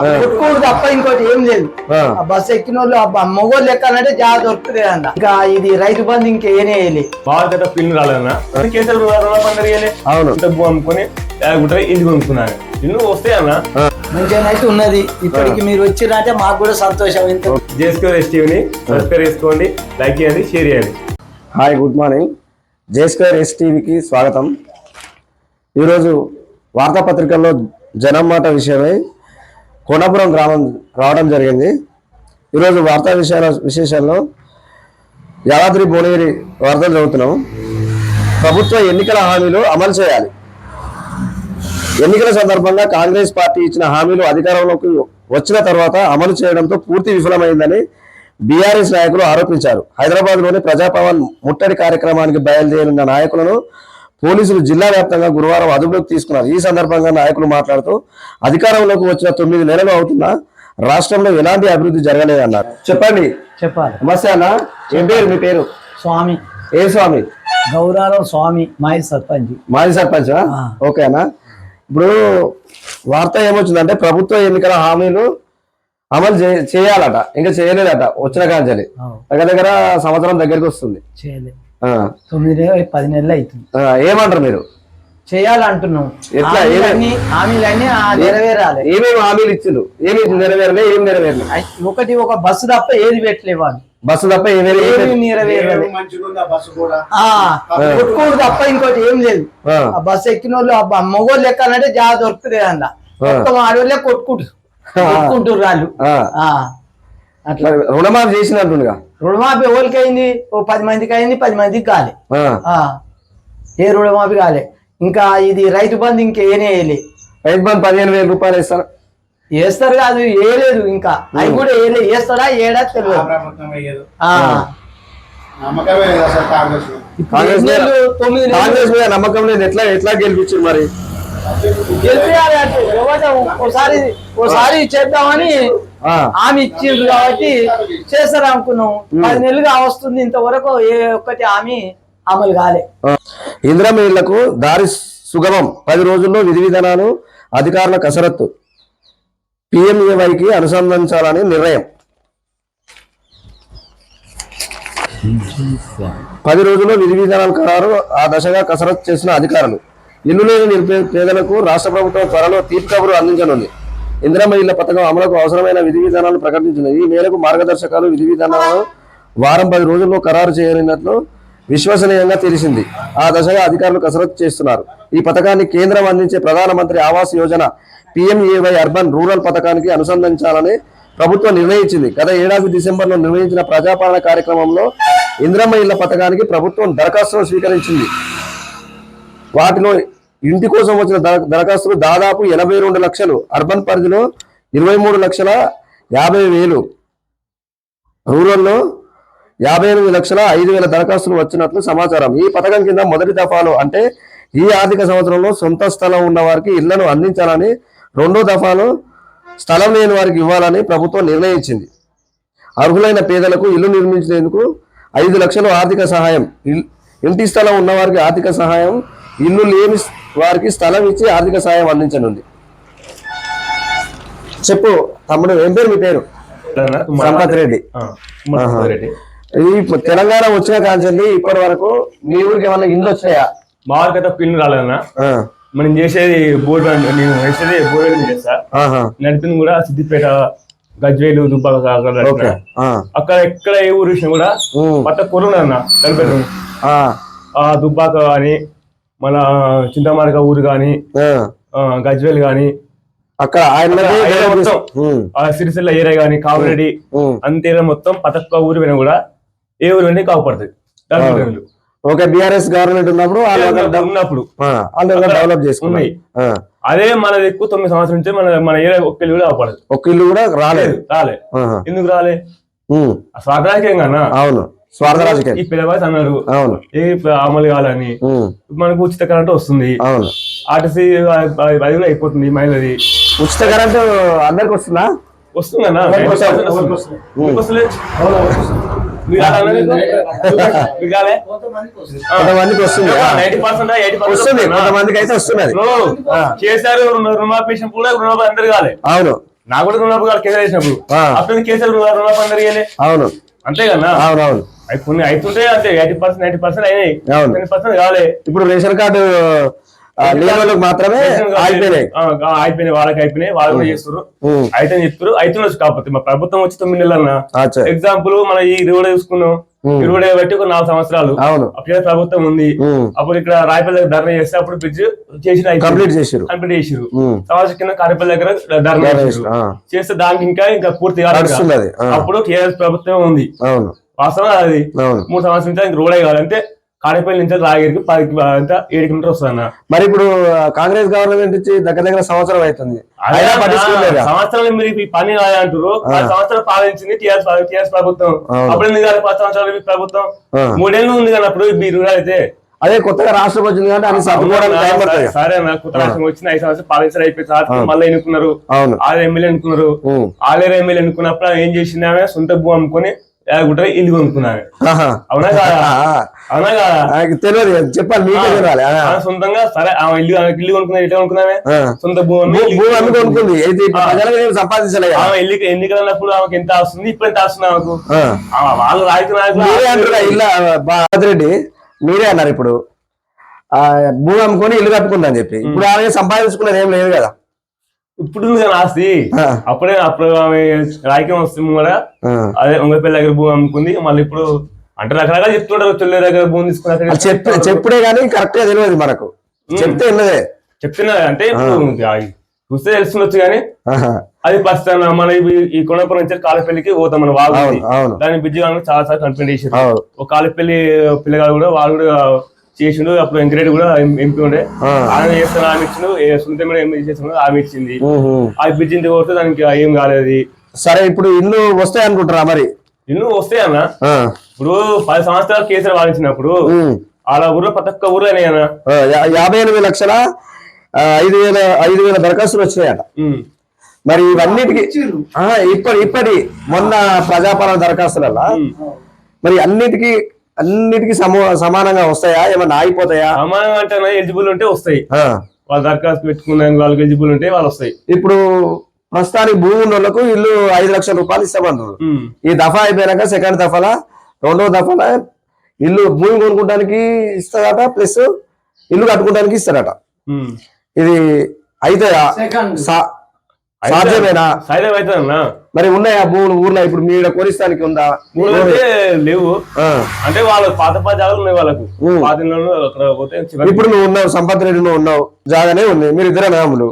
కొట్టుకోడు తప్ప ఇంకోటి ఏం లేదు. ఆ బస్సు ఎక్కిన వాళ్ళు మొగోళ్ళు ఎక్కాలంటే జాగ్రత్త దొరుకుతుంది అన్న. ఇంకా ఇది రైతు బంధు ఇంకేనే బాగా పిల్లు రాలేదన్నా కేసీఆర్ అవును అమ్ముకొని ఇంటికి కొనుక్కున్నాను ఇల్లు వస్తాయన్నా మంచిగా అయితే ఉన్నది. ఇప్పటికి మీరు వచ్చిరంటే మాకు కూడా సంతోషం. టీవీని సబ్స్క్రైబ్ చేసుకోండి, లైక్ చేయండి, షేర్ చేయండి. Hi, good morning. జేఎస్ టీవీకి స్వాగతం. ఈరోజు వార్తాపత్రికల్లో జనం మాట విషయమై కోనాపురం గ్రామం రావడం జరిగింది. ఈరోజు వార్తా విశేషాల్లో యాదాద్రి భువనగిరి వార్తలు చదువుతున్నాం. ప్రభుత్వ ఎన్నికల హామీలు అమలు చేయాలి. ఎన్నికల సందర్భంగా కాంగ్రెస్ పార్టీ ఇచ్చిన హామీలు అధికారంలోకి వచ్చిన తర్వాత అమలు చేయడంతో పూర్తి విఫలమైందని బీఆర్ఎస్ నాయకులు ఆరోపించారు. హైదరాబాద్లోని ప్రజాభవన్ ముట్టడి కార్యక్రమానికి బయలుదేరిన నాయకులను పోలీసులు జిల్లా వ్యాప్తంగా గురువారం అదుపులోకి తీసుకున్నారు. ఈ సందర్భంగా నాయకులు మాట్లాడుతూ అధికారంలోకి వచ్చిన 9 నెలలు అవుతున్నా రాష్ట్రంలో ఎలాంటి అభివృద్ధి జరగలేదన్నారు. చెప్పండి. చెప్పాలి. నమస్తే అన్న, ఏం పేరు మీ పేరు? స్వామి. ఏ స్వామి? గౌరారం స్వామి, మాజీ సర్పంచ్. మాజీ సర్పంచ్. ఓకే అన్న, ఇప్పుడు వార్త ఏమొచ్చిందంటే ప్రభుత్వ ఎన్నికల హామీలు అమలు చేయాలట, ఇంకా చేయలేదట. వచ్చిన కాంచాలి దగ్గర సంవత్సరం దగ్గరికి వస్తుంది. 9-10 నెలలు అవుతుంది. ఏమంటారు మీరు? చేయాలంటున్నాం. ఎట్లా? హామీలన్నీ నెరవేరాలి. ఏమేమి హామీలు ఇచ్చిండు? ఏమి నెరవేరలే? ఏం నెరవేరలే? ఒక బస్సు తప్ప ఏది పెట్టలేవాడు. బస్సు తప్ప నెరవేరాలి. కొట్టుకోడు తప్ప ఇంకోటి ఏం లేదు. ఆ బస్సు ఎక్కిన వాళ్ళు మొగోళ్ళు ఎక్కాలంటే జాగ్రత్త దొరుకుతుంది అన్న. మొత్తం ఆడవాళ్ళే కొట్టుకుంటారు వాళ్ళు. అట్లా రుణమాఫీ చేసినట్టుండగా. రుణమాఫీ ఎవరికి అయింది? ఓ 10 మందికి అయింది, 10 మందికి కాలే. ఏ రుణమాఫీ కాలే. ఇంకా ఇది రైతు బంధు ఇంకేనే వేయలే. రైతు బంధు 15,000 రూపాయలు ఇస్తారు. వేస్తారు కాదు, వేయలేదు. ఇంకా అవి కూడా వేస్తాడా ఏడా తెలియదు. కాంగ్రెస్ మీద నమ్మకం లేదు. ఎట్లా గెలిపించారు మరి? గెలిపియాలి అంటే ఓసారి చేద్దామని హామీ ఇచ్చిండ్రు కాబట్టి చేస్తారు అనుకున్నాం. 10 నెలలుగా వస్తుంది, ఇంతవరకు ఏ ఒక్కటి హామీ అమలు కాలే. ఇందిరమ్మ ఇళ్లకు దారి సుగమం, 10 రోజుల్లో విధి విధానాలు అధికారుల కసరత్తు, PMAYకి అనుసంధానించాలని నిర్ణయం. 10 రోజుల్లో విధి విధానాలు ఖరారు, ఆ దశగా కసరత్తు చేసిన అధికారులు. ఇల్లు లేని పేదలకు రాష్ట్ర ప్రభుత్వం త్వరలో తీపి కబురు అందించనుంది. ఇందిరమ్మ ఇళ్ల పథకం అమలుకు అవసరమైన విధి విధానాలు ప్రకటించింది. ఈ మేరకు మార్గదర్శకాలు విధి విధానాలను వారం 10 రోజుల్లో ఖరారు చేయనున్నట్లు విశ్వసనీయంగా తెలిసింది. ఆ దశగా అధికారులు కసరత్తు చేస్తున్నారు. ఈ పథకాన్ని కేంద్రం అందించే ప్రధానమంత్రి Awas Yojana PMAY urban rural పథకానికి అనుసంధానించాలని ప్రభుత్వం నిర్ణయించింది. గత ఏడాది డిసెంబర్లో నిర్వహించిన ప్రజాపాలన కార్యక్రమంలో ఇందిరమ్మ ఇళ్ల పథకానికి ప్రభుత్వం దరఖాస్తులు స్వీకరించింది. వాటిలో ఇంటి కోసం వచ్చిన దరఖాస్తులు దాదాపు 82 లక్షలు, అర్బన్ పరిధిలో 23,50,000, రూరల్లో 58,05,000 దరఖాస్తులు వచ్చినట్లు సమాచారం. ఈ పథకం కింద మొదటి దఫాలో అంటే ఈ ఆర్థిక సంవత్సరంలో సొంత స్థలం ఉన్న వారికి ఇళ్లను అందించాలని, రెండో దఫాలో స్థలం లేని వారికి ఇవ్వాలని ప్రభుత్వం నిర్ణయించింది. అర్హులైన పేదలకు ఇల్లు నిర్మించేందుకు 5 లక్షలు ఆర్థిక సహాయం, ఇంటి స్థలం ఉన్న వారికి ఆర్థిక సహాయం, ఇల్లు లేని వారికి స్థలం ఇచ్చి ఆర్థిక సహాయం అందించనుంది. చెప్పు తమ్ముడు, ఏం పేరు? మీ పేరు? సంపత్ రెడ్డి. ఈ తెలంగాణ వచ్చిన కాంచండి ఇప్పటి వరకు మీ ఊరికి ఏమన్నా ఇల్లు వచ్చాయా? మా ఊరికి అయితే పిల్లు రాలేదన్నా. మనం చేసేది బోర్డు, నేను వేసేది బోర్డు చేస్తా. నడిపింది కూడా సిద్దిపేట, గజ్వేలు, దుబ్బాక. అక్కడ ఎక్కడ ఏ ఊరు చూసినా కూడా పట్ట పొలం అన్న కలిపేది. దుబ్బాక కానీ, మన చింతమార్క ఊరు కానీ, గజ్వేల్ గాని, అక్కడ సిరిసిల్ల ఏరియా గాని, కావరెడ్డి అంతే మొత్తం పతక్క ఊరు పోయినా కూడా ఏ ఊరు వెంటనే కాపాడుతుంది. ఓకే, బీఆర్ఎస్ గవర్నమెంట్ ఉన్నప్పుడు డెవలప్ చేసుకున్నాయి. అదే మనది ఎక్కువ 9 సంవత్సరాల నుంచి మన ఏరియా ఒక్క ఇల్లు కూడా కాపాడదు. ఒక్క ఇల్లు కూడా రాలే. ఎందుకు రాలే? స్వార్థరాజకీయం కన్నా. అవును, స్వార్థ రాజకీయం. ఈ పిల్లవాసి అన్నారు అవును ఏ అమలు కావాలని. మనకు ఉచిత కరెంట్ వస్తుంది. అవును, ఆర్టీసీ అది కూడా అయిపోతుంది. మహిళది ఉచిత కరెంట్ అందరికి వస్తుందా? వస్తుందన్నా. కొంతమందికి వస్తుంది, 90% కొంతమందికి అయితే వస్తున్నది. కేసీఆర్ రుణమాఫీ కూడా రుణమాఫీ అందరు కాలే. అవును, నా కూడా రుణాపు కేసీఆర్ వేసినప్పుడు అప్పుడు కేసీఆర్ రుణాపు అందరు ఇయ్యలే. అవును అంతే కదా. అవునవును. కొన్ని అవుతుంటే అంటే 80% అయినాయి, 10% కావాలి. ఇప్పుడు రేషన్ కార్డు మాత్రమే అయిపోయినాయి, వాళ్ళకి అయిపోయినాయి, వాళ్ళు కూడా చేస్తారు. అయితే చెప్తారు అవుతుండొచ్చు. కాకపోతే మా ప్రభుత్వం వచ్చి 9 నెలలు అన్న. ఎగ్జాంపుల్ మన ఈ ఇరువుడే చూసుకున్నాం, ఇరువుడే బట్టి ఒక 4 సంవత్సరాలు అప్పుడు ప్రభుత్వం ఉంది. అప్పుడు ఇక్కడ రాయపల్లి దగ్గర ధర్నా చేస్తే అప్పుడు బ్రిడ్జ్ కంప్లీట్ చేసారు. సంవత్సరం కింద కారేపల్లి దగ్గర ధర్నా చేస్తే దానికి ఇంకా పూర్తి కాదు. అప్పుడు టీఆర్ఎస్ ప్రభుత్వం ఉంది. వాస్తవం అది 3 సంవత్సరాల నుంచి రోడే కావాలి. అంటే కారేపల్లి నుంచి రాగిరికి 7 కిలోమీటర్ వస్తుంది అన్న. మరి ఇప్పుడు కాంగ్రెస్ గవర్నమెంట్ నుంచి దగ్గర సంవత్సరం అవుతుంది. సంవత్సరాలు మీరు ఈ పని అంటారు. 10 సంవత్సరాలు పాలించింది టీఆర్ఎస్ ప్రభుత్వం. అప్పుడు ఎందుకు 10 సంవత్సరాలు ప్రభుత్వం 3 ఏళ్ళు ఉంది కానీ అప్పుడు మీరు అయితే అదే కొత్తగా రాష్ట్రం వచ్చింది కాబట్టి అన్ని సరే అన్న. కొత్త రాష్ట్రం వచ్చిన 5 సంవత్సరాలు పాలించారు అయిపోయి మళ్ళీ ఎన్నుకున్నారు. 6 ఎమ్మెల్యే ఎన్నుకున్నారు. 6 ఎమ్మెల్యే ఎన్నుకున్నప్పుడు ఏం చేసింది ఆమె సొంత భూ అమ్ముకొని ఇల్లు కొనుక్కున్నాను. అవునా కాదా? అవునా కాదా? తెలియదు, చెప్పాలి. సొంతంగా సరే ఇల్లు కొనుక్కున్నా. ఎట్లా కొనుక్కున్నామే? సొంత భూమి కొనుక్కుంది. సంపాదించలేదు. ఆమె ఎన్నికలు అన్నప్పుడు ఆమెకు ఎంత వస్తుంది, ఇప్పుడు ఎంత వస్తుంది ఆమెకు? వాళ్ళు రెడ్డి మీరే అన్నారు ఇప్పుడు భూమి అమ్ముకొని ఇల్లు కట్టుకుందా అని చెప్పి. ఇప్పుడు ఆమె సంపాదించుకున్నది ఏం లేదు కదా. ఇప్పుడు ఆస్తి అప్పుడు ఆమె రాజకీయం వస్తుంది కూడా అదే ఉంగపల్లి దగ్గర భూమి అమ్ముకుంది. మళ్ళీ ఇప్పుడు అంటే రకరకాలు చెప్తుంటారు. చెల్లె దగ్గర భూమి తీసుకున్నా చెప్పుడే కానీ కరెక్ట్ గా తెలియదు మనకు. చెప్తున్నా అంటే చూస్తే తెలుస్తుండొచ్చు కానీ అది ఫస్ట్ మన ఈ కొనపురం నుంచి కాలపల్లికి పోతాం మన వాళ్ళు. దాని బిజ్జి చాలా సార్లు కంప్లైంట్ చేసారు. ఒక కాలపల్లి పిల్లగాడు కూడా వాళ్ళు కూడా చేసిండు. అప్పుడు వెంకరెడ్డి కూడా ఎంపీ ఉండే, ఆయన చేస్తాను ఆమె ఇచ్చిండు. సునీత ఏం చేస్తున్నాడు ఆమె ఇచ్చింది. అది బిజ్జింది కొడితే దానికి ఏం కాలేదు. సరే ఇప్పుడు ఇల్లు వస్తాయి అనుకుంటారా? మరి ఇల్లు వస్తాయన్నా. ఇప్పుడు 10 సంవత్సరాలు కేసీఆర్ వాడించినప్పుడు అలా ఊర్లో ప్రతి ఒక్క ఊర్లో 58 లక్షల 5,000 దరఖాస్తులు వచ్చినాయట. మరి ఇవన్నిటికి ఇప్పటి మొన్న ప్రజాపాలన దరఖాస్తులలో మరి అన్నిటికీ సమానంగా వస్తాయా, ఏమన్నా ఆగిపోతాయా? సమానంగా అంటే ఎలిజిబుల్ ఉంటే వస్తాయి. వాళ్ళు దరఖాస్తు పెట్టుకున్న వాళ్ళకి ఎలిజిబుల్ ఉంటే వాళ్ళు వస్తాయి. ఇప్పుడు ప్రస్తుతానికి భూమి ఉన్న వాళ్ళకు ఇల్లు 5 లక్షల రూపాయలు ఇస్తామన్నారు. ఈ దఫా అయిపోయాక సెకండ్ దఫాల 2వ దఫాల ఇల్లు భూమి కొనుక్కోవడానికి ఇస్తారట, ప్లస్ ఇల్లు కట్టుకోవడానికి ఇస్తారట. ఇది అయితే సాధ్యమేనా? మరి ఉన్నాయా భూములు ఊర్లో? ఇప్పుడు మీ కొనిస్తానికి ఉందా? లేవు. అంటే వాళ్ళు పాత జాగాలు ఉన్నాయి వాళ్ళకు. ఇప్పుడు నువ్వు ఉన్నావు, సంపత్ రెడ్డి నువ్వు ఉన్నావు, జాగానే ఉంది, మీరు ఇద్దరు నాములు.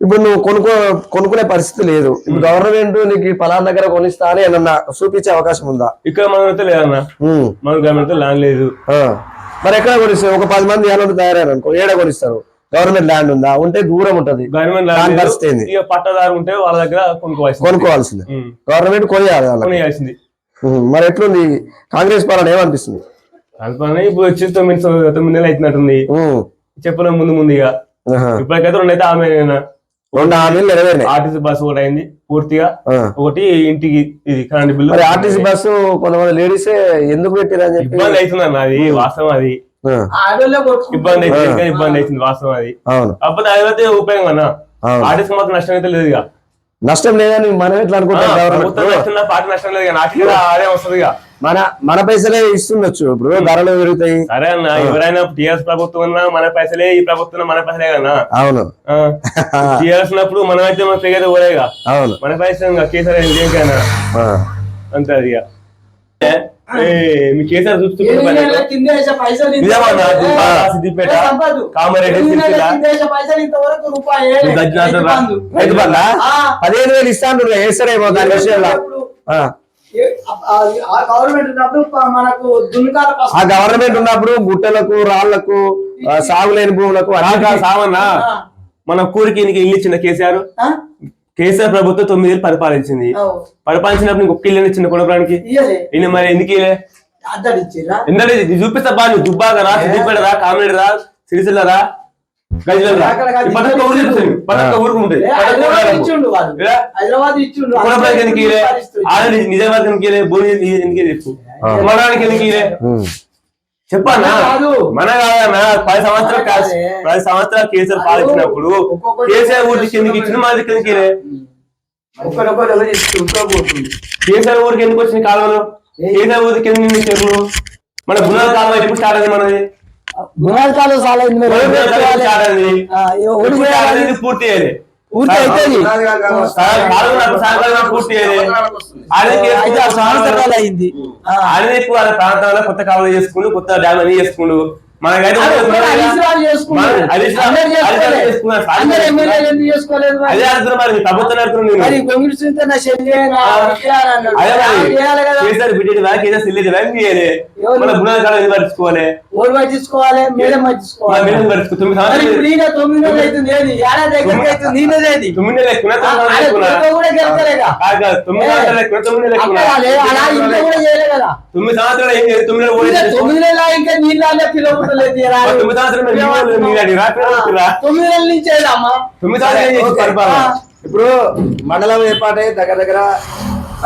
ఇప్పుడు నువ్వు కొనుక్కునే పరిస్థితి లేదు. ఇప్పుడు గవర్నమెంట్ నీకు పలానా దగ్గర కొనిస్తా అని ఏమన్నా చూపించే అవకాశం ఉందా? ఇక్కడ మనం అయితే లేదన్నా, మన గవర్నమెంట్ ల్యాండ్ లేదు. మరి ఎక్కడ కొనిస్తారు? ఒక 10 మంది ఏమన్నా తయారైన అనుకో, ఏడ కొనిస్తారు? గవర్నమెంట్ ల్యాండ్ ఉందా? ఉంటే దూరం ఉంటది. గవర్నమెంట్ పరిస్థితి పట్టదారు ఉంటే వాళ్ళ దగ్గర కొనుక్కోవాల్సింది. గవర్నమెంట్ కొనియాల్సింది. మరి ఎట్లుంది కాంగ్రెస్ పాలన? ఏమనిపిస్తుంది? ఇప్పుడు వచ్చి 9 నెలలు అవుతున్నట్టుంది. చెప్పలేం ముందుగా. ఇప్పటికైతే 2 అయితే ఆమె 2 హామీలు నెరవేరినాయి. ఆర్టీసీ బస్సు ఒకటి అయింది పూర్తిగా, ఒకటి ఇంటికి ఇది కరెంట్ బిల్లు. మరి ఆర్టీసీ బస్సు కొంతమంది లేడీసే ఎందుకు పెట్టారని చెప్పి ఇబ్బంది అవుతుంది. అది వాస్తవం. అది ఇబ్బంది అవుతుంది వాస్తవం. అది కాకపోతే అదైతే ఉపయోగం అన్న. ఆర్టీసీ మాత్రం నష్టం అయితే లేదు. నష్టం లేదని మనం ఎట్లా అనుకుంటాం? పార్టీ నష్టం లేదు, నాకు అదే వస్తుంది. మన పైసలే ఇస్తుండొచ్చు. ఇప్పుడు ధరలు పెరుగుతాయి. సరే అన్న, ఎవరైనా టీఆర్ఎస్ ప్రభుత్వం ఉన్నా మన పైసలే, ఈ ప్రభుత్వం మన పైసలే కదా. అవును. టీఆర్ఎస్ ఉన్నప్పుడు మనమైతే మన ఫిగర్ పోలేగా. అవును, మన పైసలు కేసీఆర్ దేనికైనా అంతే. అది మీ కేసీఆర్ చూస్తుంటే సిద్దిపేట, కామారెడ్డి, 15,000 ఇస్తాను వేస్తారేమో దాని విషయంలో. ఆ గవర్నమెంట్ ఉన్నప్పుడు గుట్టలకు, రాళ్లకు, సాగులేని భూములకు సామన్నా మన కూరికి ఇల్లు ఇచ్చిన కేసీఆర్ ప్రభుత్వం 9 ఏళ్ళు పరిపాలించింది. పరిపాలించినప్పుడు నీకు 1 ఇల్లు ఇచ్చింది కొనడానికి. ఈయన మరి ఎందుకు ఎందుకంటే చూపిస్తా బా, నువ్వు దుబ్బాక రా, సిద్దిపేట రా, కామిరెడ్డి రా, సిరిసిల్ల రా, గజ్వేల్ రా, ఊరుకు ఉంటుంది. నిజామాబాద్ ఎందుకు భూమి ఎందుకు చెప్పు, కొనడానికి ఎందుకు చెప్పన్నా కాదు. మన కాదన్నా 10 సంవత్సరాలు కేసీఆర్ పాలించినప్పుడు కేసీఆర్ ఊరికి కిందకి ఇచ్చిన మా కిందకి కేసీఆర్ ఊరికి ఎందుకు వచ్చిన కాలంలో కేసీఆర్ ఊరికి కింద నిండి చెరువులు మన గుణాల కాలం ఎప్పుడు స్టార్ట్ అయింది మనది గుణాల కాలం చాలా పూర్తి అయ్యేది పూర్తి అవుతుంది సంవత్సరాలు అయింది ఆయన ఎక్కువ వాళ్ళ ప్రాంతాల్లో కొత్త కాలువలు చేసుకుంటూ కొత్త డ్యామ్ అన్ని చేసుకుంటూ మనకైతే అదే అడుగుతున్నా మరి ప్రభుత్వం మన గుణాల కాలం ఎందుకు పట్టించుకోవాలి తొమ్మిది సంవత్సరాలు ఏం లేదు 9 నెలలు ఇంకా నీళ్ళ ఇప్పుడు మండలం ఏర్పాటై దగ్గర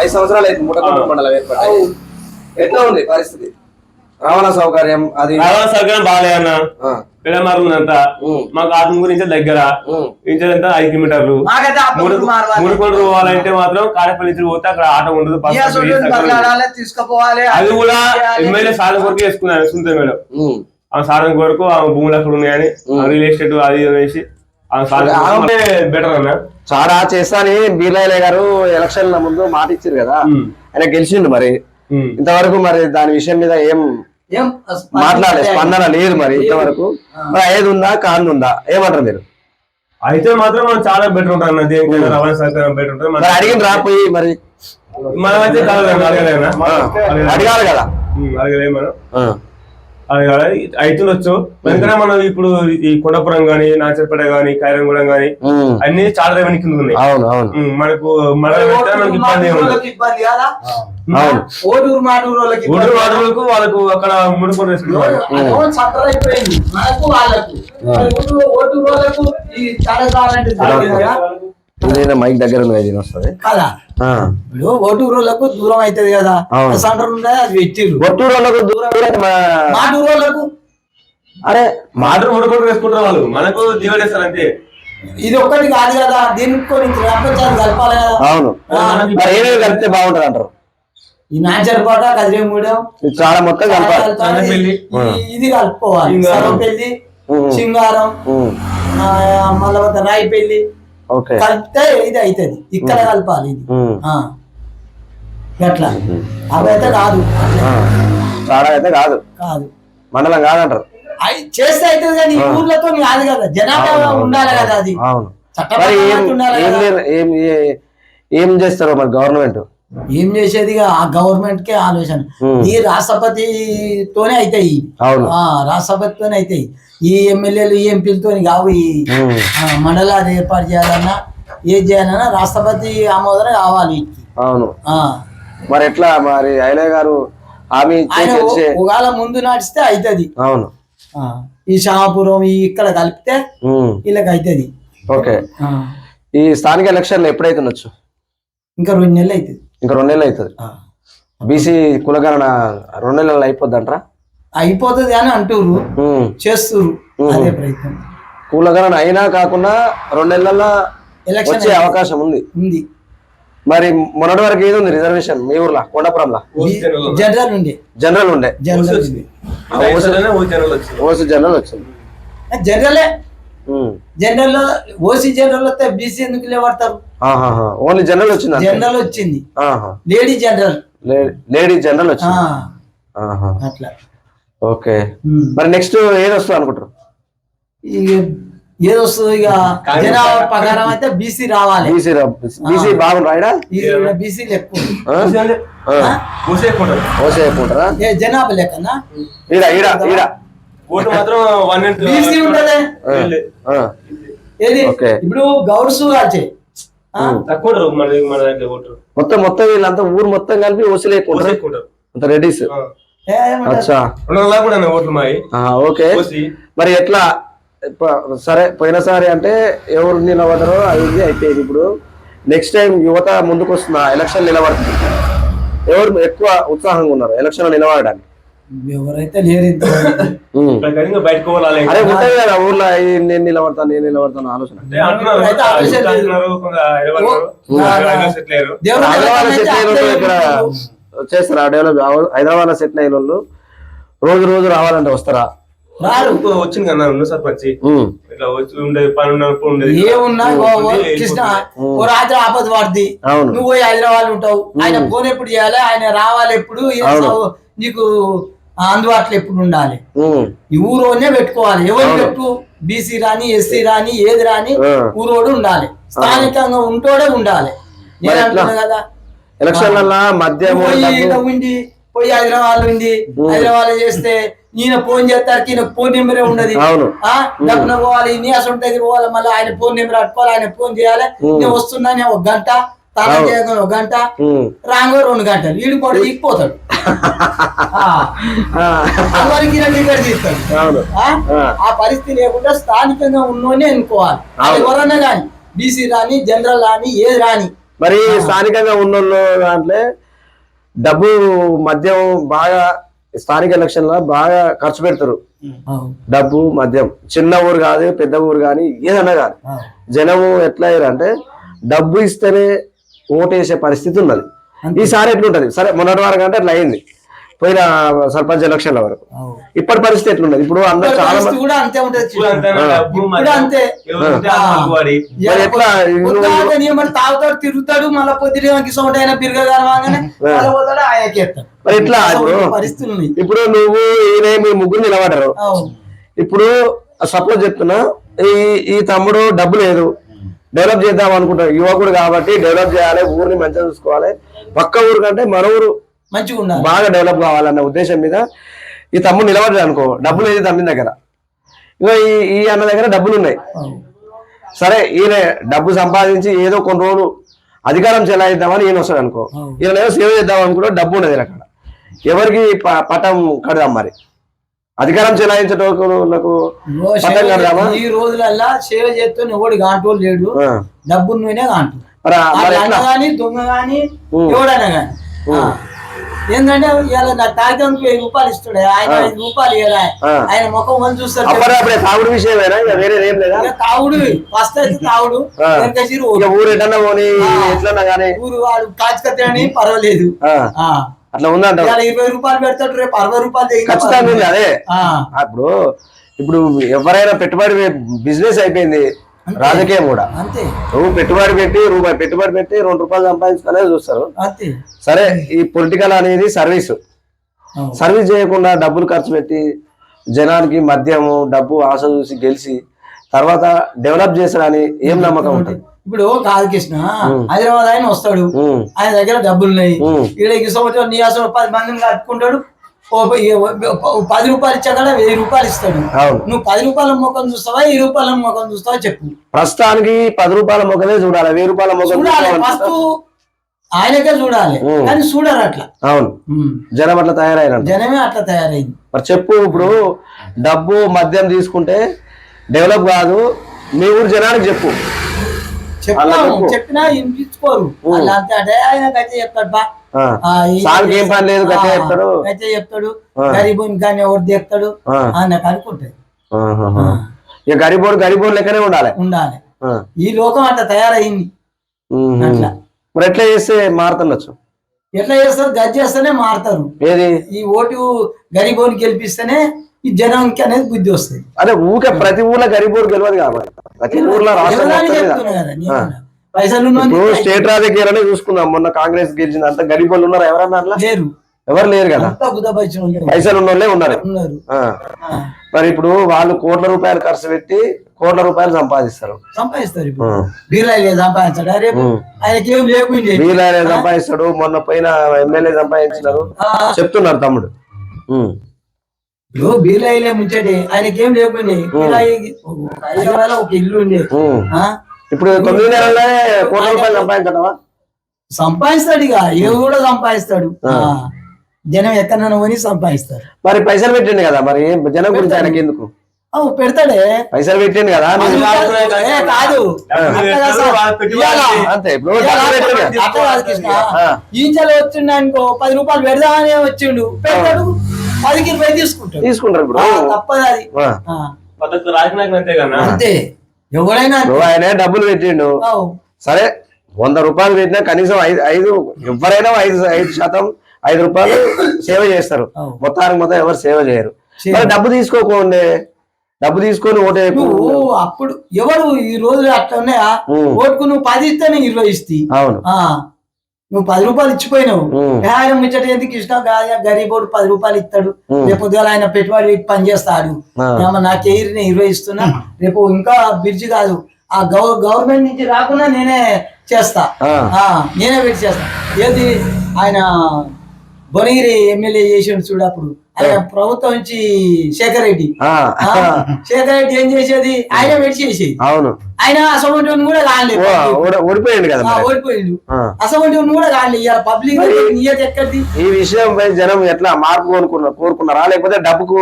5 సంవత్సరాలు అయితే ముఠకొండూరు మండలం ఏర్పాటై ఎట్లా ఉంది పరిస్థితి రవాణా సౌకర్యం బాగాలే అన్న పిల్లమారుందంతా మాకు ఆటం గురించి దగ్గర ఇంచంతా 5 కిలోమీటర్లు ముడుకొండ పోవాలంటే మాత్రం కాడపల్లి నుంచి పోతే అక్కడ ఆటో ఉండదు అది కూడా ఎమ్మెల్యే సాధన కొరకు వేసుకున్నాను సుంత మేడం ఆ సాధన కొరకు ఆ భూములు అక్కడ ఉన్నాయని రియల్ ఎస్టేట్ అది వేసి బెటర్ అన్న చాలా చేస్తా అని బీర్లాయలే గారు ఎలక్షన్ల ముందు మాట ఇచ్చారు కదా ఆయన గెలిచిండు మరి ఇంతవరకు మరి దాని విషయం మీద ఏం మాట్లాడలేదు స్పందన లేదు మరి ఇంతవరకు ఏది ఉందా కాందుందా ఏమంటారు మీరు అయితే మాత్రం మనం చాలా బెటర్ ఉంటాం రవాణా సహకారం బెటర్ ఉంటుంది అడిగిన రాపోయి మరి మనమైతే అడగాలి కదా అడగలే మనం అవుతుండొచ్చు ఎందుకంటే మనం ఇప్పుడు ఈ కొండపురం గానీ నాచర్పేట గానీ ఖైరంగూడెం గానీ అన్ని చాలా రెవెన్యూ కింద ఉన్నాయి మనకు మనకి ఇబ్బంది ఓటూరుకు వాళ్ళకు అక్కడ ముడుకొని వేసుకున్నారు మైక్ దగ్గర వస్తుంది కదా ఇప్పుడు ఓటూరులకు దూరం అవుతుంది కదా సెంటర్ ఉన్నది అది పెట్టిర్రు ఒట్టూరులకు దూరం మాటూరులకు అరే మాటూరు ముడుకొని వేసుకుంటారు వాళ్ళు మనకు దిగడేస్తారు అంతే ఇది ఒక్కటి కాదు కదా దీనికి ప్రపంచాన్ని కలపాలి కదా అవును ఏమేమి కలిపితే బాగుంటది అంటారు ఈ నాచర్పేట కదిరేగూడెం చాలా మొత్తం కలపాలి ఇది కలుపుకోవాలి సర్వపల్లి సింగారం మళ్ళీ రాయిపల్లి కలిపితే ఇది అవుతుంది ఇక్కడ కలపాలి ఇది ఎట్లా అవైతే కాదు చాలా అయితే కాదు కాదు మండలం కాదంటారు చేస్తే అవుతుంది కానీ ఈ ఊర్లతో కాదు కదా జనాభా ఉండాలి కదా అది ఏం చేస్తారు మరి గవర్నమెంట్ ఏం చేసేది ఆ గవర్నమెంట్ కే ఆలోచన ఈ రాష్ట్రపతితోనే అవుతాయి రాష్ట్రపతితోనే అవుతాయి ఈ ఎమ్మెల్యేలు ఈ ఎంపీలతో కావు ఈ మండలాలు ఏర్పాటు చేయాలన్నా ఏది చేయాలన్నా రాష్ట్రపతి ఆమోదన కావాలి అవును మరి ఎట్లా మరి ఐలయ్య గారు హామీ ఒకవేళ ముందు నడిస్తే అవుతుంది అవును ఈ షాపురం ఇక్కడ కలిపితే వీళ్ళకి అవుతుంది ఓకే ఈ స్థానిక ఎలక్షన్లు ఎప్పుడైతే ఉండొచ్చు ఇంకా 2 నెలలు అవుతుంది ఇంకా 2 నెలలు అవుతుంది బీసీ కులగణన 2 నెలలు అయిపోద్ది అంటారా అయిపోతుంది అని అంటుర్రు చేస్తుర్రు అదే ప్రయత్నం కులగణన అయినా కాకుండా 2 నెలల వచ్చే అవకాశం ఉంది మరి మొన్నటి వరకు ఏది ఉంది రిజర్వేషన్ మీ ఊర్లో కొండపురంలో జనరల్ ఉండే ఓసీ జనరల్ వచ్చింది జనరల్ ఓసీ జనరల్ వస్తే బీసీ ఎందుకు లేవడతారు ఓన్లీ జనరల్ వచ్చింది జనరల్ వచ్చింది లేడీ జనరల్ వచ్చింది అట్లా ఓకే మరి నెక్స్ట్ ఏది వస్తుంది అనుకుంటారు ఏది వస్తుంది ఇక జనాభా ప్రకారం అయితే బీసీ రావాలి బీసీ బాగుంటారా బీసీ ఎక్కువ ఎక్కుంటారా జనాభా లెక్కనా ఓటు మాత్రం బీసీ ఉంటది ఏది ఇప్పుడు గౌడ్స్ కాల్చే మొత్తం వీళ్ళంతా ఊరు మొత్తం కలిపి ఓసీలు ఎక్కుంటారు అంత రెడీస్ ఓకే మరి ఎట్లా సరే పోయినసారి అంటే ఎవరు నిలబడరో అది అయిపోయింది ఇప్పుడు నెక్స్ట్ టైం యువత ముందుకు వస్తున్న ఎలక్షన్ నిలబడుతుంది ఎవరు ఎక్కువ ఉత్సాహంగా ఉన్నారు ఎలక్షన్ నిలబడడానికి ఎవరైతే లేరు ఇంకా బయటకు పోవాలి అరే ఉంటాయి కదా ఊర్లో నేను నిలబడతాను ఆలోచన. అంటే అంటున్నారు కొంత హైదరాబాద్ సెటిల్ అయ్యారు. హైదరాబాద్ సెటిల్ అయిన వాళ్ళు ఇక్కడ చేస్తారా డెవలప్? హైదరాబాద్ లో సెటిల్ అయిన వాళ్ళు రోజు రోజు రావాలంటే వస్తారా? వచ్చింది కదా ఉన్న సర్పంచ్ ఇట్లా వచ్చి ఉండేది పని ఉన్నప్పుడు ఉండేది ఏమున్నా కృష్ణ ఓ రాత్రి ఆపద పడుతుంది, నువ్వు పోయి హైదరాబాద్ ఉంటావు, ఆయన ఫోన్ ఎప్పుడు చేయాలి, ఆయన రావాలి ఎప్పుడు, నీకు అందుబాటులో ఎప్పుడు ఉండాలి, ఈ ఊరోనే పెట్టుకోవాలి. ఎవరు పెట్టు, బీసీ రాని ఎస్సీ రాని ఏది రాని ఊరోడు ఉండాలి, స్థానికంగా ఉంటోడే ఉండాలి. నేను అంటున్నా కదా ఎలక్షన్ మధ్య ఉండి పోయి హైదరాబాద్ ఉంది, హైదరాబాద్ చేస్తే ఈయన ఫోన్ చేస్తారు, ఈయన ఫోన్ నెంబరే ఉండదు, డబ్బున పోవాలి, నీసం దగ్గర పోవాలి, మళ్ళీ ఆయన ఫోన్ నెంబర్ పట్టుకోవాలి, ఆయన ఫోన్ చేయాలి, నేను వస్తున్నా, నేను 1 గంట తాళం చేయగా 1 గంట రాంగో 2 గంటలు వీడు కూడా ఇచ్చిపోతాడు, అందరికి టికెట్ తీస్తాడు. ఆ పరిస్థితి లేకుండా స్థానికంగా ఉన్నోనే ఎన్నుకోవాలి. అది ఎవరన్నా కానీ బీసీ రాని జనరల్ రాని ఏది రాని. మరి స్థానికంగా ఉన్నోళ్ళు దాంట్లో డబ్బు మద్యం బాగా స్థానిక ఎలక్షన్ లో బాగా ఖర్చు పెడతారు. డబ్బు మద్యం చిన్న ఊరు కాదు పెద్ద ఊరు కానీ ఏదన్నా కానీ జనము ఎట్లా అంటే డబ్బు ఇస్తేనే ఓటేసే పరిస్థితి ఉన్నది. ఈసారి ఎట్లుంటది? సరే మొన్నటి వరకు అంటే అట్లా అయింది పోయిన సర్పంచ్ ఎలక్షన్ల వరకు. ఇప్పటి పరిస్థితి ఎట్లున్నది? ఇప్పుడు అందరూ చాలా మంది కూడా అంతే ఉంటది, తాగుతాడు తిరుగుతాడు, మళ్ళీ పొద్దున బిరుగానే మరి ఎట్లా పరిస్థితులు. ఇప్పుడు నువ్వు మీరు ముగ్గురు నిలబడ్డారు. ఇప్పుడు సపోజ్ చెప్తున్నా ఈ తమ్ముడు డబ్బు లేదు, డెవలప్ చేద్దాం అనుకుంటాడు, యువకుడు కాబట్టి డెవలప్ చేయాలి, ఊరిని మంచిగా చూసుకోవాలి, పక్క ఊరు కంటే మన ఊరు మంచిగా ఉండాలి, బాగా డెవలప్ కావాలన్న ఉద్దేశం మీద ఈ తమ్ముడు నిలబడ్డాడు అనుకో, డబ్బులు లేదు తమ్మిన దగ్గర, ఇంకా ఈ అన్న దగ్గర డబ్బులు ఉన్నాయి. సరే ఈయన డబ్బు సంపాదించి ఏదో కొన్ని రోజులు అధికారం చెలాయిద్దామని ఈయన వస్తాడు అనుకో, ఈయన ఏదో సేవ చేద్దాం అనుకుంటే డబ్బు ఉండదు అక్కడ, ఎవరికి పట్టం కడదాం? మరి అధికారం చెలాయించటోళ్ళకు పట్టం కడదామా? ఈ రోజులల్లా సేవ చేస్తే ఎవడు గాంటోళ్ళు లేడు, డబ్బు నువ్వునే గాంటు కానీ దొంగ గాని ఎవడైనా గాని. ఏంటంటే ఇవాళ తాగితే 1000 రూపాయలు ఇస్తాడు, ఆయన 5 రూపాయలు ఇవ్వాలి, ఆయన ముఖం మనం చూస్తాడు. తాగుడు విషయమేనా? వేరే ఏం లేదా? తాగుడు ఫస్ట్ అయితే తాగుడు, ఊరు ఎటన్నా పోనీ ఎట్లన్నా కానీ ఊరు వాడు కాచుకని పర్వాలేదు, అట్లా ఉందంట. 20 రూపాయలు పెడతాడు, రేపు 60 రూపాయలు ఖచ్చితంగా ఉంది. అదే ఇప్పుడు ఎవరైనా పెట్టుబడి బిజినెస్ అయిపోయింది, రాజకీయం కూడా అంతే. నువ్వు పెట్టుబడి పెట్టి రూపాయి పెట్టుబడి పెట్టి 2 రూపాయలు సంపాదించుకునేది చూస్తారు. సరే ఈ పొలిటికల్ అనేది సర్వీస్ చేయకుండా డబ్బులు ఖర్చు పెట్టి జనానికి మద్యము డబ్బు ఆశ చూసి గెలిచి తర్వాత డెవలప్ చేస్తాడని ఏం నమ్మకం ఉంటుంది? ఇప్పుడు కాదు కృష్ణ, హైదరాబాద్ ఆయన వస్తాడు, ఆయన దగ్గర డబ్బులు ఉన్నాయి, వీళ్ళకి సంవత్సరం నీ అసలు 10 మందిని కట్టుకుంటాడు, 10 రూపాయలు ఇచ్చా కదా 1000 రూపాయలు ఇస్తాడు. నువ్వు 10 రూపాయల ముఖం చూస్తావా 1000 రూపాయల ముఖం చూస్తావా చెప్పు. ప్రస్తుతానికి 10 రూపాయల ముఖమే చూడాలి, 1000 రూపాయల ముఖం చూడాలి, ఫస్ట్ ఆయనకే చూడాలి, కానీ చూడరు అట్లా. అవును, జనం అట్లా తయారైన, జనమే అట్లా తయారైంది. మరి చెప్పు, ఇప్పుడు డబ్బు మద్యం తీసుకుంటే డెవలప్ కాదు, మీ ఊరు జనానికి చెప్పు. చెప్పినా వినిపించుకోరు, అంటే ఆయన గట్టే చెప్తాడు, ఏం పని లేదు గట్టే చెప్తాడు, గరీబుని కానీ ఎవరు తెస్తాడు నాకు అనుకుంటాడు. ఇక గరీబోడు లెక్కనే ఉండాలి. ఈ లోకం అట్లా తయారైంది. అట్లా మరి ఎట్లా చేస్తే మారుతుండొచ్చు? ఎట్లా చేస్తారు? గది చేస్తేనే మారుతారు. ఏది ఈ ఓటు గరీబోని గెలిపిస్తేనే ఈ జనానికి అనేది బుద్ధి వస్తుంది. అదే ఊకే ప్రతి ఊర్లో గరీబోడు గెలవదు కాబట్టి ప్రతి ఊర్లో పైసలు స్టేట్ రాజకీయాలనే చూసుకుందాం. మొన్న కాంగ్రెస్ గెలిచింది, అంత గరీబోళ్ళు ఉన్నారు ఎవరన్నా? అట్లా లేరు, ఎవరు లేరు కదా, పైసలు ఉన్న వాళ్ళే ఉన్నారు. మరి ఇప్పుడు వాళ్ళు కోట్ల రూపాయలు ఖర్చు పెట్టి కోట్ల రూపాయలు సంపాదిస్తారు. ఇప్పుడు బీర్లాయలే సంపాదించాడు, రేపు ఆయనకి ఏం లేకుండా బీర్లాయలే సంపాదిస్తాడు. మొన్న పోయిన ఎమ్మెల్యే సంపాదించినారు చెప్తున్నారు తమ్ముడు. బీర్లాయిలే ముంచండి, ఆయనకి ఏం లేకుండా ఒక ఇల్లు ఉండే. ఇప్పుడు 9 నెలలే కోట్ల రూపాయలు సంపాదించడమా? సంపాదిస్తాడు, ఇక ఏవి కూడా సంపాదిస్తాడు. జనం ఎక్కడైనా కొని సంపాదిస్తారు. మరి పైసలు పెట్టిండు కదా, మరి జనం గురించి ఆయనకి ఎందుకు? పెడతాడే, పైసలు పెట్టిండు కదా. కాదు అంతే, ఈంచలు వచ్చిండు అనుకో 10 రూపాయలు పెడదామని వచ్చిండు, పెడతాడు. 10కి 20 తీసుకుంటారు. ఇప్పుడు తప్పదు అది. పద్ధతి రాజకీయ అంతే కదా అంతే. ఎవరైనా ఆయన డబ్బులు పెట్టిండు సరే, 100 రూపాయలు పెట్టినా కనీసం 5 ఎవరైనా 5% 5 రూపాయలు సేవ చేస్తారు. మొత్తం ఎవరు సేవ చేయరు. మరి డబ్బు తీసుకోకుండే, డబ్బు తీసుకొని ఓటే అప్పుడు ఎవరు ఈ రోజు అట్లా ఉన్నాయా? ఓటుకు నువ్వు 10 ఇస్తే నేను 20 ఇస్తా. అవును, నువ్వు 10 రూపాయలు ఇచ్చిపోయినావు. ఆయన ముచ్చట ఎందుకు ఇష్టం కాదు, గరీబోడు 10 రూపాయలు ఇస్తాడు. రేపు ఆయన పెట్టుబడి పని చేస్తాడు. నాకు ఎయిర్ 20 ఇస్తున్నా, రేపు ఇంకా బ్రిడ్జ్ కాదు ఆ గవర్నమెంట్ నుంచి రాకుండా నేనే చేస్తా, నేనే పెట్టి చేస్తా. ఏది ఆయన భువనగిరి ఎమ్మెల్యే చేసాడు చూడు, అప్పుడు ఆయన ప్రభుత్వం నుంచి శేఖర్ రెడ్డి ఏం చేసేది, ఆయన పెట్టి చేసేది. అవును, ఆయన అసలు కూడా కాలేదు, ఓడిపోయాడు కదా, ఓడిపోయిండు. అసలు కూడా కాలేదు. ఇవాళ పబ్లిక్ నియత ఎక్కడిది? ఈ విషయంపై జనం ఎట్లా మార్పు కోరుకున్నారా, లేకపోతే డబ్బుకు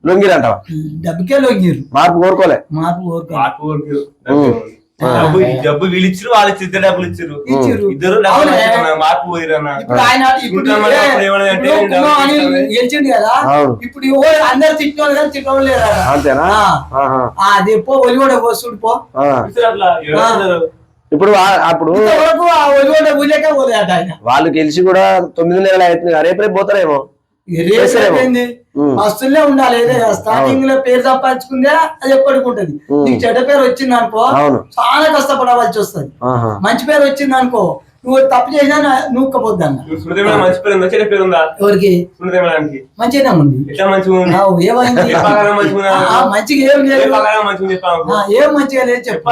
లొంగిరంటావా? డబ్బుకే లొంగిరు, మార్పు కోరుకోలే. డబ్బు వీళ్ళు ఇచ్చారు, వాళ్ళు ఇద్దరు డబ్బులు ఇచ్చారు, ఇద్దరు మార్పు పోయిరన్నా. గెలిచిండు కదా, ఇప్పుడు అందరు తిట్టోళ్ళు కానీ తిట్టోళ్ళు లేరా? అంతేనా? అది పో ఒలిగొండ పోస్తుడు పో. ఇప్పుడు అప్పుడు ఒలిగొండ ఊళ్ళకే పోలేట ఆయన. వాళ్ళు గెలిచి కూడా 9 నెలలు అవుతుంది, రేపే పోతారేమో. మస్తులే ఉండాలి. స్టార్టింగ్ లో పేరు సంపాదించుకుందే అది ఎప్పటికి ఉంటది. నీకు చెడ్డ పేరు వచ్చింది అనుకో చాలా కష్టపడవలసి వస్తుంది. మంచి పేరు వచ్చింది అనుకో నువ్వు తప్పు చేసినా నూక్కపోద్దాన్న. ఎవరికి మంచిగా ఉంది, ఏమైంది మంచిగా ఏం లేదు, ఏం మంచిగా లేదు చెప్పా.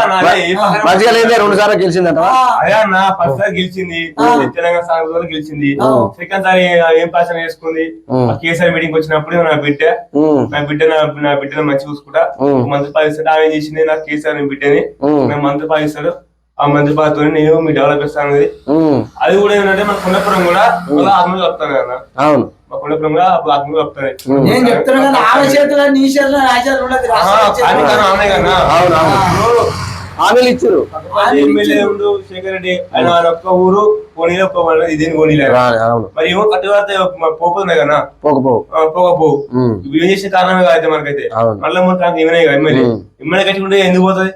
మంచిగా లేదు 2 సార్లు గెలిచిందంట. గెలిచింది తెలంగాణ సాగర్ గెలిచింది. సెకండ్ సారి ఏం పాసన చేసుకుంది. కేసీఆర్ మీటింగ్ వచ్చినప్పుడు నా బిడ్డను మంచి చూసుకుంటా, మంత్రి పాలిస్తాడు. ఆమె చేసింది నాకు కేసీఆర్ బిడ్డని మంత్రి పాలిస్తాడు. ఆ మంత్రి పాలతో నేను మీ డెవలప్ చేస్తాను. అది కూడా ఏంటంటే మన కొండపురం కూడా ఆత్మ చెప్తాను కదా. అవును, మా కొండపురం కూడా అప్పుడు ఆత్మ చెప్తాను. నేను చెప్తాను కదా, ఆమె చేతిలో నీ చేతిలో నా చేతిలో ఉండదు. హామీలు ఇచ్చారు. ఎమ్మెల్యే ఉండు శేఖర్ రెడ్డి, ఆయన ఒక్క ఊరు కోనీలో ఇదేని కోనీలే. మరి ఏమో కట్టుబడితే పోతున్నాయి కదా, పోకపోవు ఏం చేసిన కారణమే కాదు మనకైతే. మళ్ళీ ఏమైనా ఎమ్మెల్యే కట్టుకుంటే ఎందుకు పోతుంది?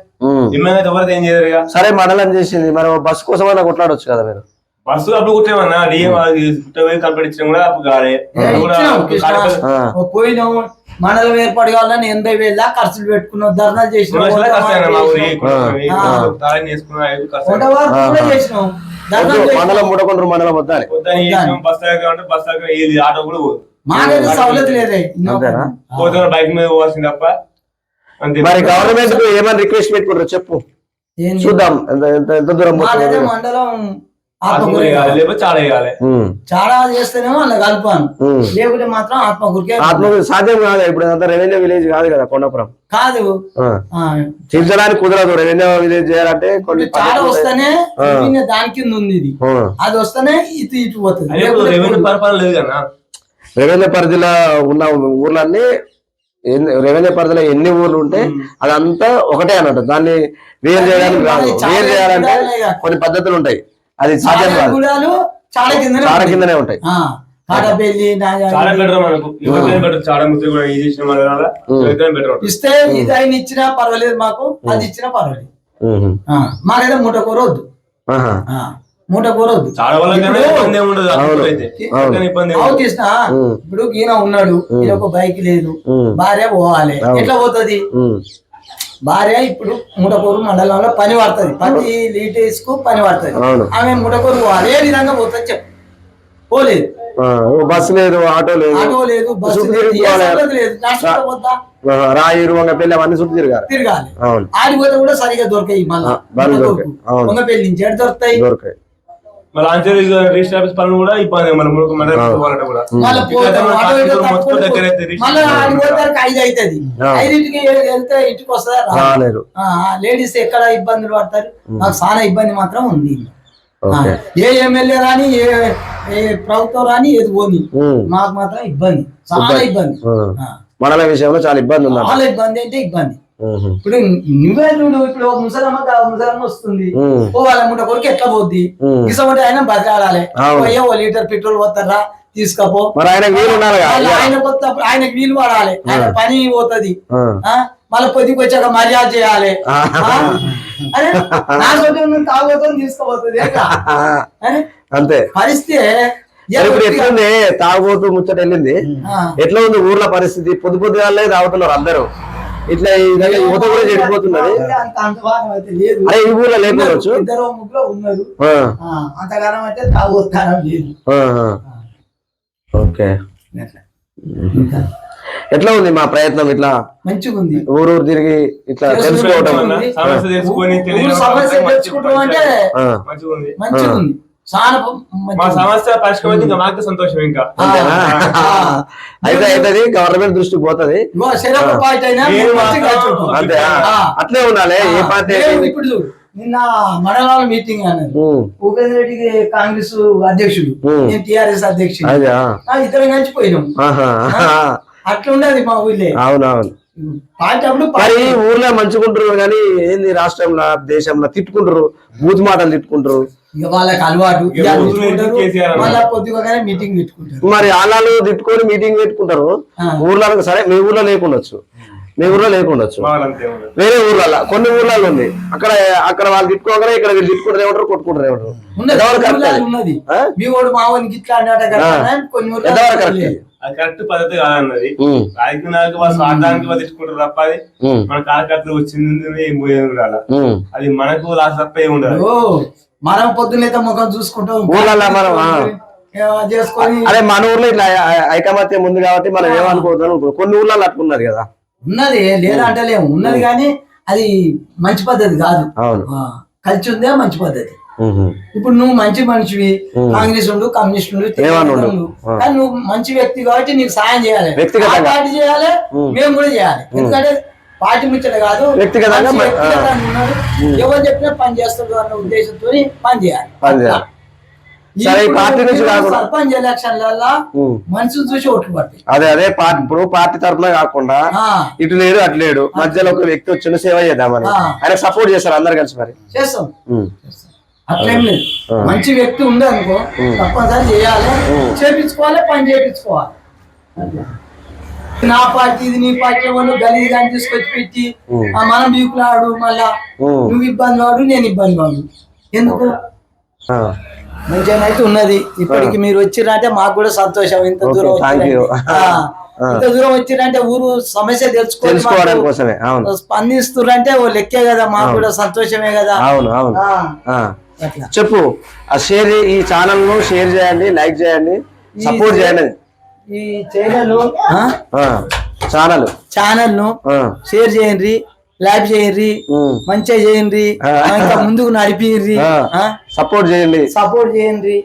ఎమ్మెల్యే ఎవరైతే ఏం చేయరు. సరే మండలం చేసింది, మరి బస్సు కోసం అయినా కొట్లాడొచ్చు కదా మీరు. బస్సు అప్పుడు కుట్టామన్నా డిఎం కంప్లీట్ ఇచ్చిన కూడా అప్పుడు పోయినాము. మండలం ఏర్పాటు కావాలని 80,000 దాకా ఖర్చులు పెట్టుకున్నాం, ధర్నాలు చేసినాం, మండలం ముడకొండ్రు మండలం వద్దాలి. ఆటో కూడా పోదు, మాకైతే సౌలత్ లేదే. బైక్ మీద పోవాల్సింది తప్ప. మరి గవర్నమెంట్ కు ఏమైనా రిక్వెస్ట్ పెట్టుకుంటారు చెప్పు, చూద్దాం ఎంత దూరం. మండలం చాలా చేస్తేనేమో అలా కలుపాను, లేకుంటే మాత్రం ఆత్మకూరికే. సాధ్యం కాదు. ఇప్పుడు అంతా రెవెన్యూ విలేజ్ కాదు కదా కొండపురం, కాదు తీర్చడానికి కుదరదు. రెవెన్యూ విలేజ్ చేయాలంటే కొన్ని చాలా వస్తేనే దాని కింద ఉంది, ఇది అది వస్తేనే ఇటు పోతుంది. రెవెన్యూ పరిధిలో ఉన్న ఊర్లన్నీ, రెవెన్యూ పరిధిలో ఎన్ని ఊర్లు ఉంటే అదంతా ఒకటే అన్నట్టు. దాన్ని వేరు చేయడానికి రాదు. వేరు చేయాలంటే కొన్ని పద్ధతులు ఉంటాయి, అది సాధ్యం కాదు. చాలా కిందనే ఉంటాయి. ఇస్తే ఇది ఆయన ఇచ్చినా పర్వాలేదు, మాకు అది ఇచ్చినా పర్వాలేదు. మాకైతే మూట కూర వద్దు, మూట కూర వద్దు. ఇప్పుడు ఈయన ఉన్నాడు, ఈయన ఒక బైక్ లేదు, భార్య పోవాలి, ఎట్లా పోతుంది భార్య? ఇప్పుడు ముడకూరు మండలంలో పని పడుతుంది, 10 లీటర్స్ కు పని పడుతుంది. ఆమె ముడకూరు పోవాలి, ఏ విధంగా పోతుంది చెప్పు? పోలేదు, బస్సు లేదు, ఆటో లేదు, బస్సు రాయిరు వంగపల్లి అవన్నీ చుట్టూ తిరగాలి. ఆడిపోతే కూడా సరిగా దొరకాయి, మళ్ళీ వంగపల్లి నుంచి ఎక్కడ దొరుకుతాయి? పనులు కూడా ఇబ్బంది. ఇంటికి వస్తారు లేడీస్, ఎక్కడ ఇబ్బందులు పడతారు? నాకు చాలా ఇబ్బంది మాత్రం ఉంది. ఏ ఎమ్మెల్యే రాని, ఏ ప్రభుత్వం రాని, ఏది పోని, మాకు మాత్రం ఇబ్బంది, చాలా ఇబ్బంది. మండల విషయంలో చాలా ఇబ్బంది ఉంది. చాలా ఇబ్బంది అంటే ఇబ్బంది. ఇప్పుడు నువ్వే చూడు, ఇప్పుడు ముసలమ్మ వస్తుంది, పోవాలి ముట్ట కొరకు ఎట్లా పోద్ది? ఇసమంటే ఆయన బతకాడాలి. 1 లీటర్ పెట్రోల్ పోతారా, తీసుకపో. మరి ఆయనకు వీలు ఉండాలి కదా. మళ్ళీ ఆయన కొత్త ఆయనకు వీలు పడాలి, ఆయన పని పోతుంది, ఆ. మళ్ళీ పొద్దుకు వచ్చాక మర్యాద చేయాలి. అరే నా తాగోతో తీసుకోబోతుంది అంతే పరిస్థితి. ఇప్పుడు ఎట్లుంది తాగుబోతు ముచ్చట వెళ్ళింది, ఎట్లా ఉంది ఊర్లో పరిస్థితి? పొద్దు పొద్దుగాలే తాగుతున్నారు అందరూ, ఇట్లా యువత కూడా చెడిపోతున్నది. అరే ఈ ఊర్లో లేకపోవచ్చు, ఇద్దరు ముగ్గురు ఉన్నారు, అంతగానం అయితే తాగోత్తానం లేదు. ఓకే ఎట్లా ఉంది మా ప్రయత్నం? ఇట్లా మంచిగా ఉంది, ఊరు తిరిగి ఇట్లా తెలుసుకోవటం, సమస్య తెలుసుకొని సమస్య తెలుసుకోవడం అంటే మంచిగా ఉంది. మా సమస్య పరిష్కరించి ఇంకా మాకు సంతోషం. ఇంకా అయితే అవుతుంది, గవర్నమెంట్ దృష్టికి పోతుంది. అంతే అట్లే ఉండాలి ఏ పార్టీ. ఇప్పుడు నిన్న మండలాల మీటింగ్ అన్నది, ఉపేంద్ర రెడ్డికి కాంగ్రెస్ అధ్యక్షుడు, నేను టిఆర్ఎస్ అధ్యక్షుడు, ఇద్దరం కలిసిపోయినాం. అట్లా ఉండదు మా ఊళ్ళో. అవునవును, మరి ఊర్లో మంచుకుంటారు కానీ ఏంది రాష్ట్రంలో దేశంలో తిట్టుకుంటారు, బూతు మాటలు తిట్టుకుంటారు. ఇక వాళ్ళకి అలవాటు, పొద్దుగానే మీటింగ్ పెట్టుకుంటారు. మరి ఆలాలు తిట్టుకొని మీటింగ్ పెట్టుకుంటారు ఊర్లో. సరే మీ ఊర్లో లేకుండొచ్చు, మీ ఊర్లో లేకుండొచ్చు, వేరే ఊర్లలో కొన్ని ఊర్లలో ఉంది. అక్కడ వాళ్ళు తిట్టుకోగానే ఇక్కడ వీళ్ళు తిట్టుకుంటారు ఏమంటారు, కొట్టుకుంటారు ఏమంటారు. కరెక్ట్ పద్ధతి కాదన్నది. రాజకీయ స్వార్థానికి తిట్టుకుంటారు తప్ప అది మన కార్యకర్తలు వచ్చింది ఏం పోయేది ఉండాలి. అది మనకు లాస్ట్ తప్ప ఏమి ఉండదు. మనం పొద్దునైతే ముఖం చూసుకుంటాం ఊర్లలో మనం చేసుకొని. అదే మన ఊర్లో ఇట్లా ఐకమత్యం ఉంది కాబట్టి మనం ఏమనుకోవద్దు. కొన్ని ఊర్లలో అట్టుకున్నది కదా, ఉన్నది లేదా అంటలేము, ఉన్నది కానీ అది మంచి పద్ధతి కాదు. కలిసి ఉందే మంచి పద్ధతి. ఇప్పుడు నువ్వు మంచి మనిషివి, కాంగ్రెస్ ఉండు, కమ్యూనిస్ట్ ఉండు, కానీ నువ్వు మంచి వ్యక్తి కాబట్టి నీకు సాయం చేయాలి, పార్టీ చేయాలి, మేము కూడా చేయాలి. ఎందుకంటే పార్టీ ముచ్చట కాదు, వ్యక్తిగతంగా ఎవరు చెప్పినా పని చేస్తాడు అన్న ఉద్దేశంతో పని చేయాలి. సర్పంచ్ ఎలక్షన్లలో మనుషులు చూసి ఓట్లు పడతాయి. అదే ఇప్పుడు పార్టీ తరఫున కాకుండా ఇటు లేడు అటు లేడు, మధ్యలో ఒక వ్యక్తి వచ్చిన సేవ చేద్దామని ఆయన సపోర్ట్ చేస్తారు, అందరు కలిసి మరి చేస్తాం. అట్లేం లేదు, మంచి వ్యక్తి ఉండే అనుకో తప్పనిసరి చేయాలి, చేపించుకోవాలి, పని చేయించుకోవాలి. నా పార్టీ ఇది నీ పార్టీ వాళ్ళు గలీజ్ అని తీసుకొచ్చి పెట్టి మనం బీకులాడు, మళ్ళా నువ్వు ఇబ్బంది వాడు నేను ఇబ్బంది వాడు ఎందుకు? మంచిగా అయితే ఉన్నది. ఇప్పటికి మీరు వచ్చిరంటే మాకు కూడా సంతోషం. ఇంత దూరం వచ్చిరంటే ఊరు సమస్య తెలుసుకోవడం కోసమే, స్పందిస్తురంటే ఓ లెక్కే కదా, మాకు కూడా సంతోషమే కదా. అవును అవును. చెప్పు, ఈ ఛానల్ ను షేర్ చేయండి, లైక్ చేయండి, సపోర్ట్ చేయండి. ఈ ఛానల్ ను షేర్ చేయండి, లైక్ చేయండి, మంచిగా చేయండి, ఇంకా ముందుకు నడిపియండి, సపోర్ట్ చేయండి.